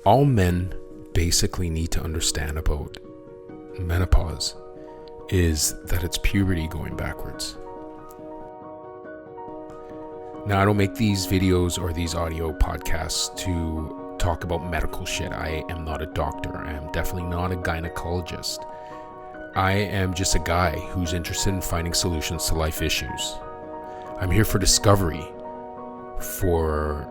all men basically need to understand about menopause is that it's puberty going backwards. Now, I don't make these videos or these audio podcasts to talk about medical shit. I am not a doctor. I am definitely not a gynecologist. I am just a guy who's interested in finding solutions to life issues. I'm here for discovery, for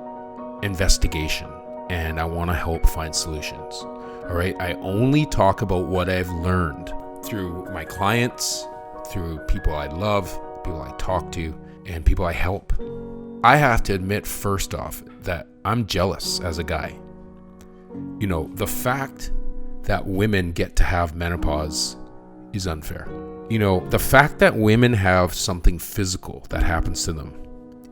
investigation, and I want to help find solutions. All right, I only talk about what I've learned through my clients, through people I love, people I talk to, and people I help. I have to admit, first off, that I'm jealous as a guy. You know, the fact that women get to have menopause is unfair. You know, the fact that women have something physical that happens to them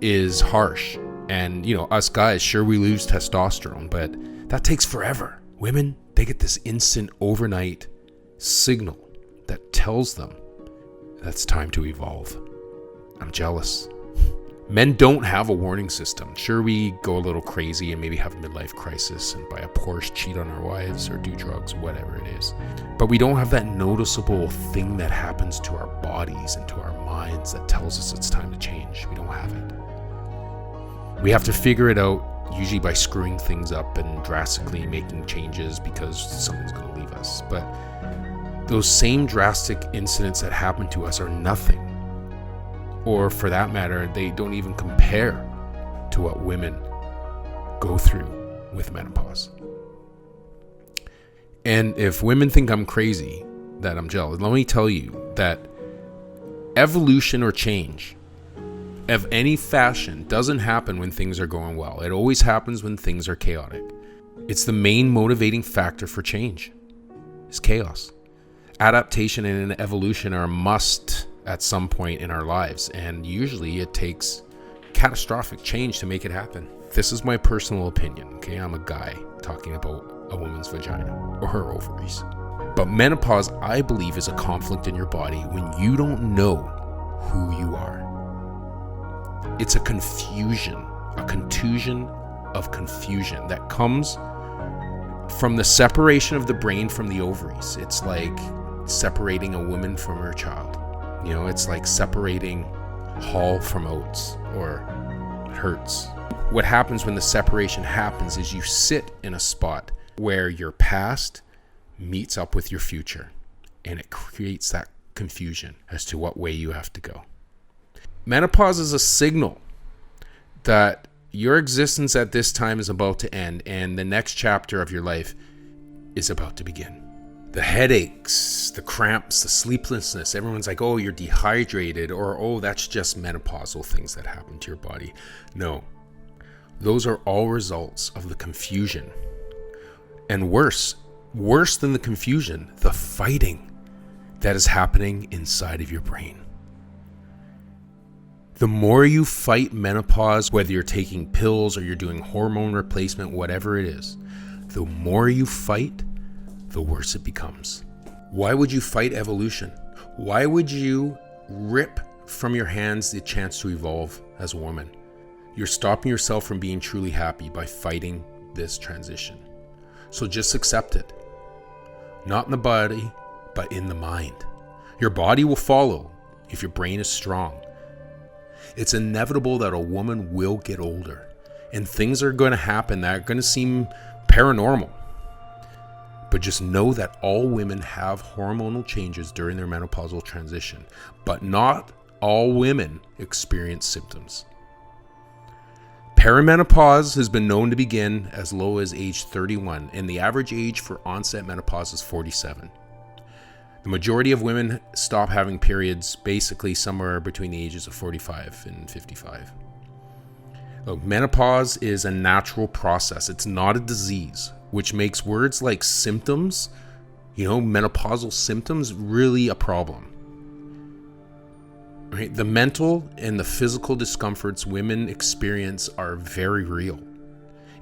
is harsh. And, you know, us guys, sure, we lose testosterone, but that takes forever. Women, they get this instant overnight signal that tells them that's time to evolve. I'm jealous. Men don't have a warning system. Sure, we go a little crazy and maybe have a midlife crisis and buy a Porsche, cheat on our wives, or do drugs, whatever it is. But we don't have that noticeable thing that happens to our bodies and to our minds that tells us it's time to change. We don't have it. We have to figure it out, usually by screwing things up and drastically making changes because someone's going to leave us. But those same drastic incidents that happen to us are nothing. Or for that matter, they don't even compare to what women go through with menopause. And if women think I'm crazy, that I'm jealous, let me tell you that evolution or change of any fashion doesn't happen when things are going well. It always happens when things are chaotic. It's the main motivating factor for change, is chaos. Adaptation and evolution are a must at some point in our lives, and usually it takes catastrophic change to make it happen. This is my personal opinion, okay? I'm a guy talking about a woman's vagina or her ovaries. But menopause, I believe, is a conflict in your body when you don't know who you are. It's a confusion, a contusion of confusion that comes from the separation of the brain from the ovaries. It's like separating a woman from her child. You know, it's like separating Hall from Oates, or it hurts. What happens when the separation happens is you sit in a spot where your past meets up with your future, and it creates that confusion as to what way you have to go. Menopause is a signal that your existence at this time is about to end, and the next chapter of your life is about to begin. The headaches, the cramps, the sleeplessness, everyone's like, oh, you're dehydrated, or oh, that's just menopausal things that happen to your body. No, those are all results of the confusion. And worse than the confusion, the fighting that is happening inside of your brain. The more you fight menopause, whether you're taking pills or you're doing hormone replacement, whatever it is, the more you fight, the worse it becomes. Why would you fight evolution? Why would you rip from your hands the chance to evolve as a woman? You're stopping yourself from being truly happy by fighting this transition. So just accept it. Not in the body, but in the mind. Your body will follow if your brain is strong. It's inevitable that a woman will get older, and things are going to happen that are going to seem paranormal. But just know that all women have hormonal changes during their menopausal transition, but not all women experience symptoms. Perimenopause has been known to begin as low as age 31, and the average age for onset menopause is 47. The majority of women stop having periods basically somewhere between the ages of 45 and 55. Look, menopause is a natural process. It's not a disease, which makes words like symptoms, menopausal symptoms, really a problem. Right? The mental and the physical discomforts women experience are very real.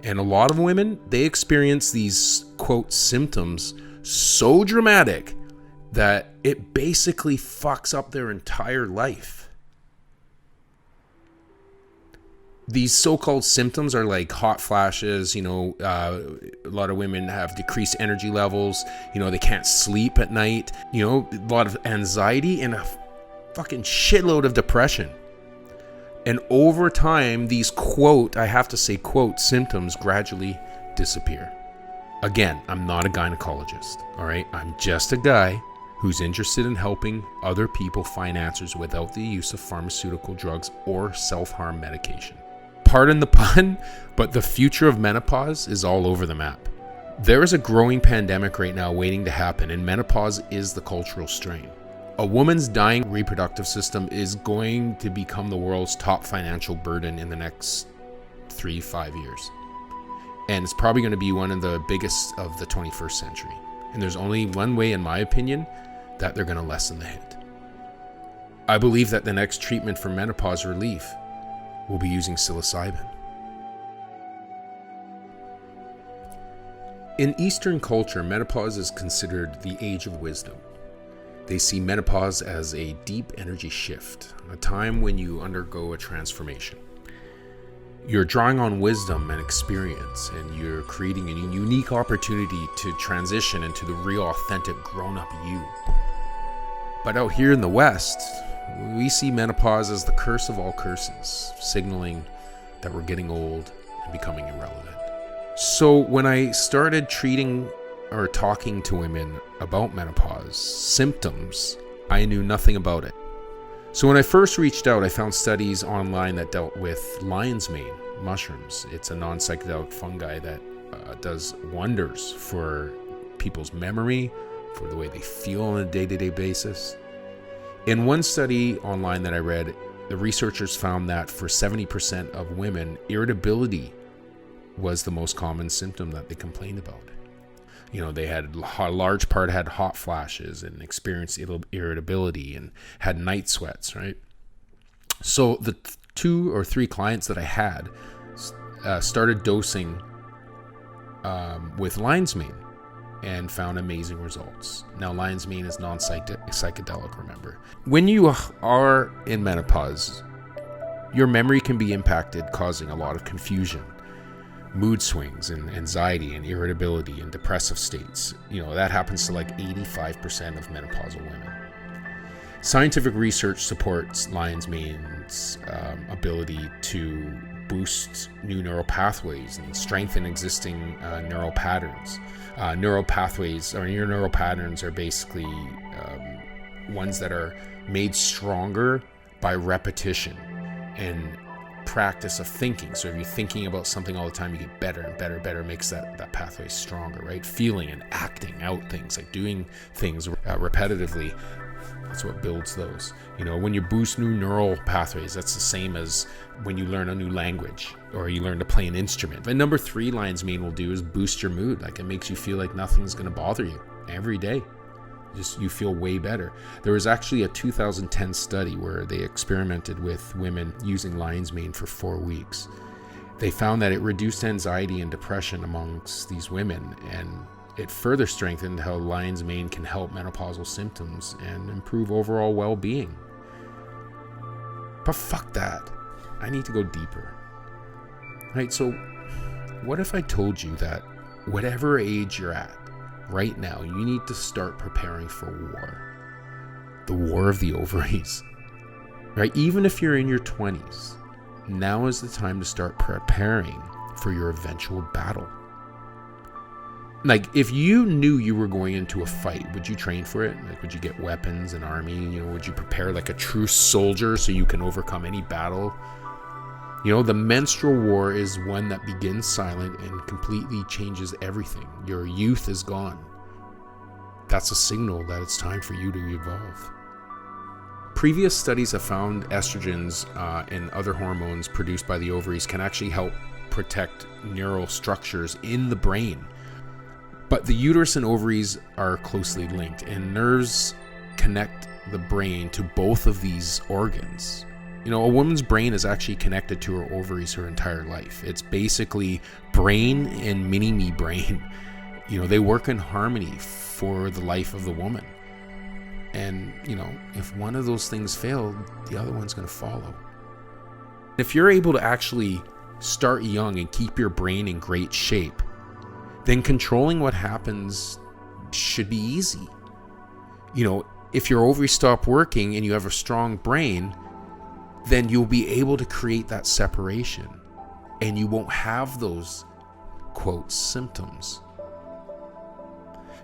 And a lot of women, they experience these, quote, symptoms so dramatic that it basically fucks up their entire life. These so-called symptoms are like hot flashes, a lot of women have decreased energy levels, they can't sleep at night, a lot of anxiety and a fucking shitload of depression. And over time, these I have to say symptoms gradually disappear. Again, I'm not a gynecologist, all right? I'm just a guy who's interested in helping other people find answers without the use of pharmaceutical drugs or self-harm medication. Pardon the pun, but the future of menopause is all over the map. There is a growing pandemic right now waiting to happen, and menopause is the cultural strain. A woman's dying reproductive system is going to become the world's top financial burden in the next 3-5 years. And it's probably going to be one of the biggest of the 21st century. And there's only one way, in my opinion, that they're going to lessen the hit. I believe that the next treatment for menopause relief will be using psilocybin. In Eastern culture, menopause is considered the age of wisdom. They see menopause as a deep energy shift, a time when you undergo a transformation. You're drawing on wisdom and experience, and you're creating a unique opportunity to transition into the real, authentic, grown-up you. But out here in the West, we see menopause as the curse of all curses, signaling that we're getting old and becoming irrelevant. So when I started treating or talking to women about menopause symptoms, I knew nothing about it. So when I first reached out, I found studies online that dealt with lion's mane mushrooms. It's a non-psychedelic fungi that does wonders for people's memory, for the way they feel on a day-to-day basis. In one study online that I read, the researchers found that for 70% of women, irritability was the most common symptom that they complained about. They had a large part had hot flashes and experienced irritability and had night sweats, right? So the 2 or 3 clients that I had started dosing with lion's mane and found amazing results. Now, lion's mane is non-psychedelic, remember. When you are in menopause, your memory can be impacted, causing a lot of confusion, mood swings, and anxiety and irritability and depressive states. That happens to like 85% of menopausal women. Scientific research supports lion's mane's ability to boost new neural pathways and strengthen existing neural patterns. Neural pathways or your neural patterns are basically ones that are made stronger by repetition and practice of thinking. So if you're thinking about something all the time, you get better and better, makes that pathway stronger, right? Feeling and acting out things, like doing things repetitively, that's what builds those. When you boost new neural pathways, that's the same as when you learn a new language or you learn to play an instrument. And number 3 lion's mane will do is boost your mood. Like, it makes you feel like nothing's going to bother you every day. You feel way better. There was actually a 2010 study where they experimented with women using lion's mane for 4 weeks. They found that it reduced anxiety and depression amongst these women, and it further strengthened how lion's mane can help menopausal symptoms and improve overall well-being. But fuck that. I need to go deeper. Right, so what if I told you that whatever age you're at, right now, you need to start preparing for war. The war of the ovaries. Right? Even if you're in your 20s, now is the time to start preparing for your eventual battle. Like, if you knew you were going into a fight, would you train for it? Like, would you get weapons and army? Would you prepare like a true soldier so you can overcome any battle? The menstrual war is one that begins silent and completely changes everything. Your youth is gone. That's a signal that it's time for you to evolve. Previous studies have found estrogens and other hormones produced by the ovaries can actually help protect neural structures in the brain. But the uterus and ovaries are closely linked, and nerves connect the brain to both of these organs. A woman's brain is actually connected to her ovaries her entire life. It's basically brain and mini-me brain. They work in harmony for the life of the woman. And, if one of those things fail, the other one's going to follow. If you're able to actually start young and keep your brain in great shape, then controlling what happens should be easy. If your ovaries stop working and you have a strong brain, then you'll be able to create that separation and you won't have those, quote, symptoms.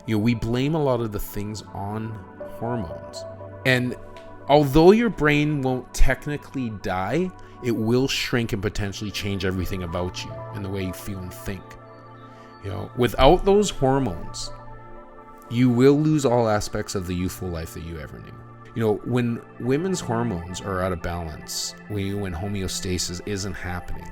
We blame a lot of the things on hormones. And although your brain won't technically die, it will shrink and potentially change everything about you and the way you feel and think. Without those hormones, you will lose all aspects of the youthful life that you ever knew. When women's hormones are out of balance, when homeostasis isn't happening,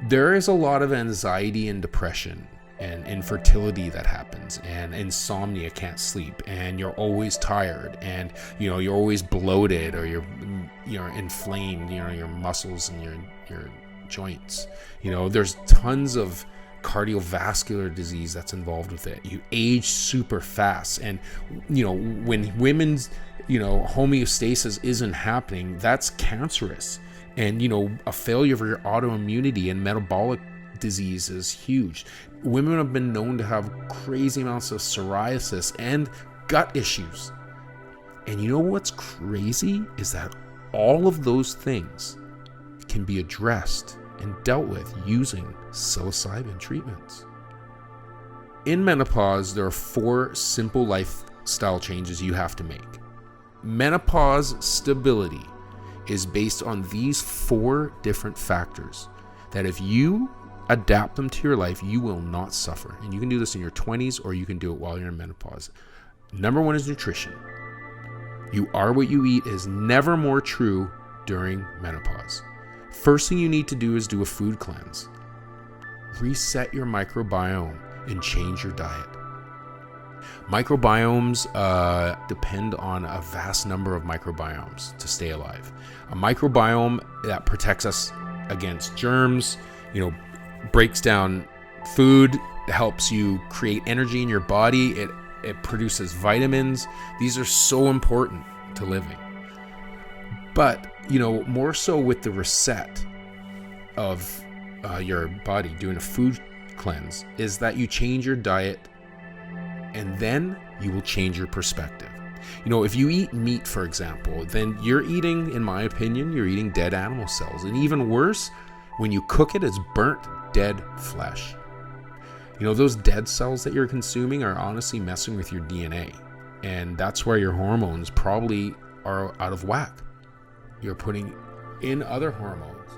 there is a lot of anxiety and depression and infertility that happens, and insomnia, can't sleep, and you're always tired, and you're always bloated, or you're inflamed, your muscles and your joints. There's tons of cardiovascular disease that's involved with it. You age super fast, and when women's homeostasis isn't happening, that's cancerous. And a failure of your autoimmunity and metabolic disease is huge. Women have been known to have crazy amounts of psoriasis and gut issues. And what's crazy is that all of those things can be addressed and dealt with using psilocybin treatments. In menopause, there are 4 simple lifestyle changes you have to make. Menopause stability is based on these 4 different factors that if you adapt them to your life, you will not suffer. And you can do this in your 20s, or you can do it while you're in menopause. Number 1 is nutrition. You are what you eat is never more true during menopause. First thing you need to do is do a food cleanse. Reset your microbiome and change your diet. Microbiomes depend on a vast number of microbiomes to stay alive. A microbiome that protects us against germs, breaks down food, helps you create energy in your body, it produces vitamins. These are so important to living. But, more so with the reset of your body, doing a food cleanse, is that you change your diet and then you will change your perspective. If you eat meat, for example, then you're eating, in my opinion, you're eating dead animal cells. And even worse, when you cook it, it's burnt, dead flesh. Those dead cells that you're consuming are honestly messing with your DNA. And that's where your hormones probably are out of whack. You're putting in other hormones.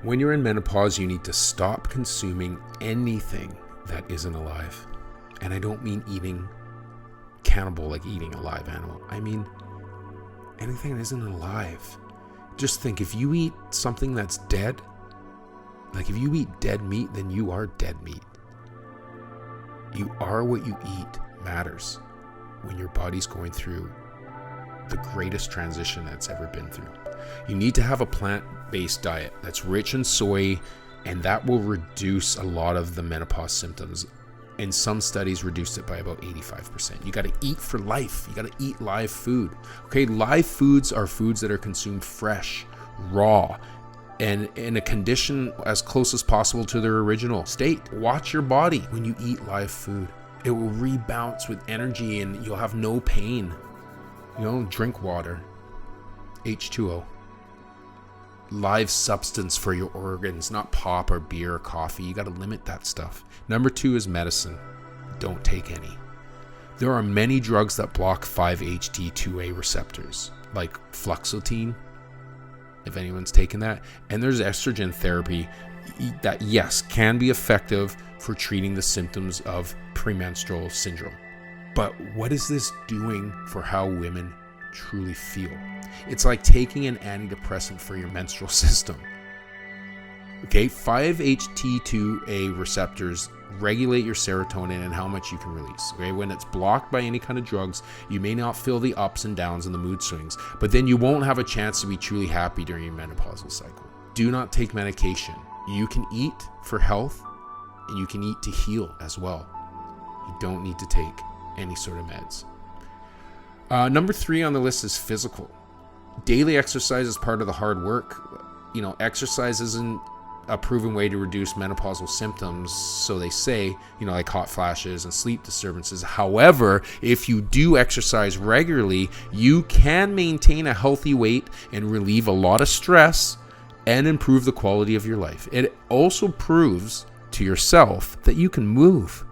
When you're in menopause, you need to stop consuming anything that isn't alive. And I don't mean eating cannibal, like eating a live animal. I mean anything that isn't alive. Just think, if you eat something that's dead, like if you eat dead meat, then you are dead meat. You are what you eat matters when your body's going through the greatest transition that's ever been through. You need to have a plant-based diet that's rich in soy, and that will reduce a lot of the menopause symptoms. And some studies reduced it by about 85%. You got to eat for life. You got to eat live food. Okay, live foods are foods that are consumed fresh, raw, and in a condition as close as possible to their original state. Watch your body when you eat live food. It will rebound with energy and you'll have no pain. Drink water, H2O. Live substance for your organs, not pop or beer or coffee. You got to limit that stuff. Number 2 is medicine. Don't take any. There are many drugs that block 5-HT2A receptors, like fluoxetine, if anyone's taken that. And there's estrogen therapy that, yes, can be effective for treating the symptoms of premenstrual syndrome. But what is this doing for how women truly feel? It's like taking an antidepressant for your menstrual system. Okay, 5-HT2A receptors regulate your serotonin and how much you can release. Okay, when it's blocked by any kind of drugs, you may not feel the ups and downs and the mood swings, but then you won't have a chance to be truly happy during your menopausal cycle. Do not take medication. You can eat for health, and you can eat to heal as well. You don't need to take any sort of meds. Number 3 on the list is physical. Daily exercise is part of the hard work exercise isn't a proven way to reduce menopausal symptoms, so they say, like hot flashes and sleep disturbances. However, if you do exercise regularly, you can maintain a healthy weight and relieve a lot of stress and improve the quality of your life. It also proves to yourself that you can move.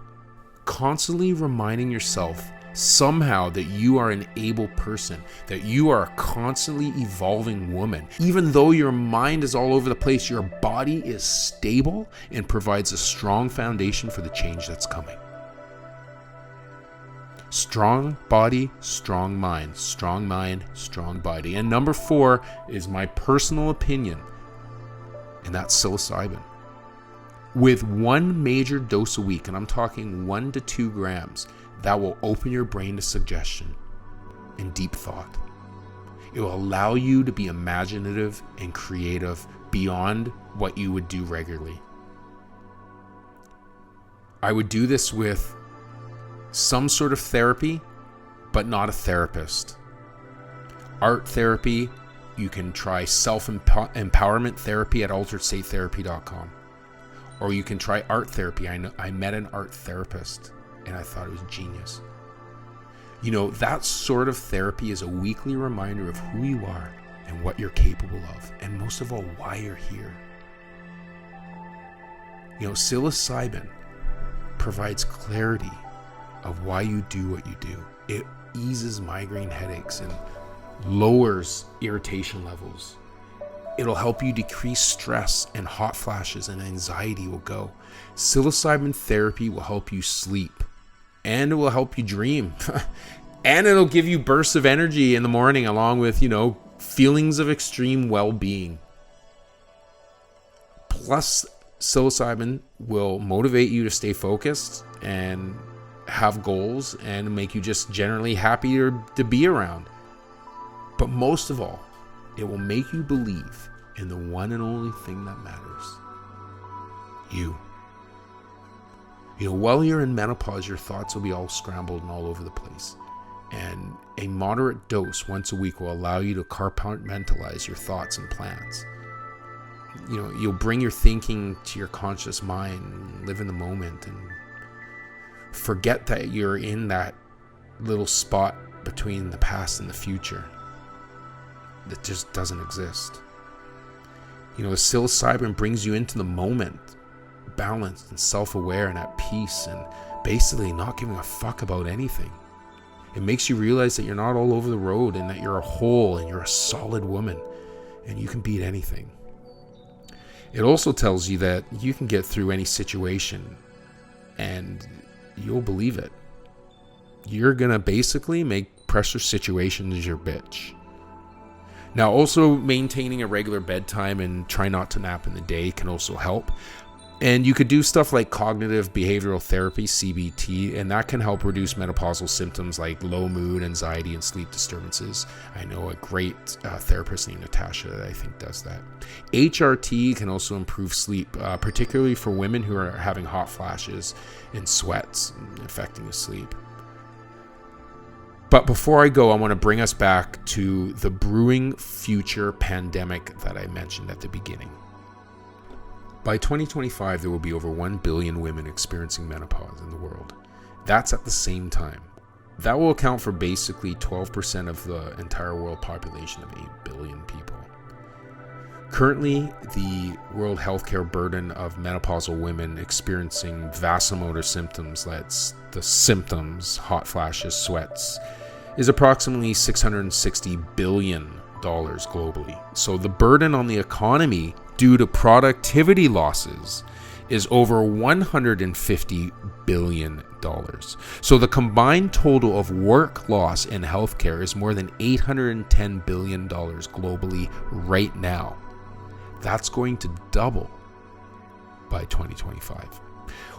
Constantly reminding yourself somehow that you are an able person, that you are a constantly evolving woman. Even though your mind is all over the place, your body is stable and provides a strong foundation for the change that's coming. Strong body, strong mind, strong mind, strong body. And number 4 is my personal opinion, and that's psilocybin. With 1 major dose a week, and I'm talking 1 to 2 grams, that will open your brain to suggestion and deep thought. It will allow you to be imaginative and creative beyond what you would do regularly. I would do this with some sort of therapy, but not a therapist. Art therapy, you can try self-empowerment therapy at alteredstatetherapy.com. Or you can try art therapy. I met an art therapist and I thought it was genius. That sort of therapy is a weekly reminder of who you are and what you're capable of, and most of all, why you're here. Psilocybin provides clarity of why you do what you do. It eases migraine headaches and lowers irritation levels. It'll help you decrease stress, and hot flashes and anxiety will go. Psilocybin therapy will help you sleep, and it will help you dream. And it'll give you bursts of energy in the morning, along with, feelings of extreme well-being. Plus, psilocybin will motivate you to stay focused and have goals and make you just generally happier to be around. But most of all, it will make you believe in the one and only thing that matters. You. While you're in menopause, your thoughts will be all scrambled and all over the place. And a moderate dose once a week will allow you to compartmentalize your thoughts and plans. You'll bring your thinking to your conscious mind, live in the moment, and forget that you're in that little spot between the past and the future that just doesn't exist. The psilocybin brings you into the moment, balanced and self-aware and at peace, and basically not giving a fuck about anything. It makes you realize that you're not all over the road, and that you're a whole and you're a solid woman, and you can beat anything. It also tells you that you can get through any situation, and you'll believe it. You're gonna basically make pressure situations your bitch. Now, also maintaining a regular bedtime and try not to nap in the day can also help. And you could do stuff like cognitive behavioral therapy, CBT, and that can help reduce menopausal symptoms like low mood, anxiety, and sleep disturbances. I know a great therapist named Natasha that I think does that. HRT can also improve sleep, particularly for women who are having hot flashes and sweats affecting the sleep. But before I go, I want to bring us back to the brewing future pandemic that I mentioned at the beginning. By 2025, there will be over 1 billion women experiencing menopause in the world. That's at the same time. That will account for basically 12% of the entire world population of 8 billion people. Currently, the world healthcare burden of menopausal women experiencing vasomotor symptoms, that's the symptoms, hot flashes, sweats, is approximately $660 billion globally. So the burden on the economy due to productivity losses is over $150 billion. So the combined total of work loss in healthcare is more than $810 billion globally right now. That's going to double by 2025.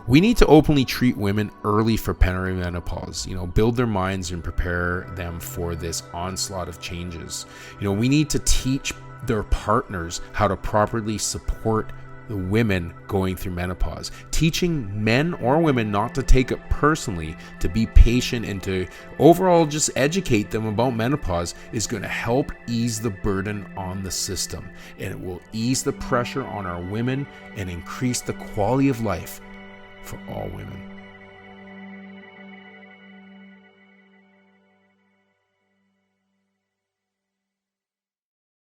We need to openly treat women early for perimenopause, build their minds and prepare them for this onslaught of changes. We need to teach their partners how to properly support the women going through menopause. Teaching men or women not to take it personally, to be patient, and to overall just educate them about menopause is going to help ease the burden on the system. And it will ease the pressure on our women and increase the quality of life for all women.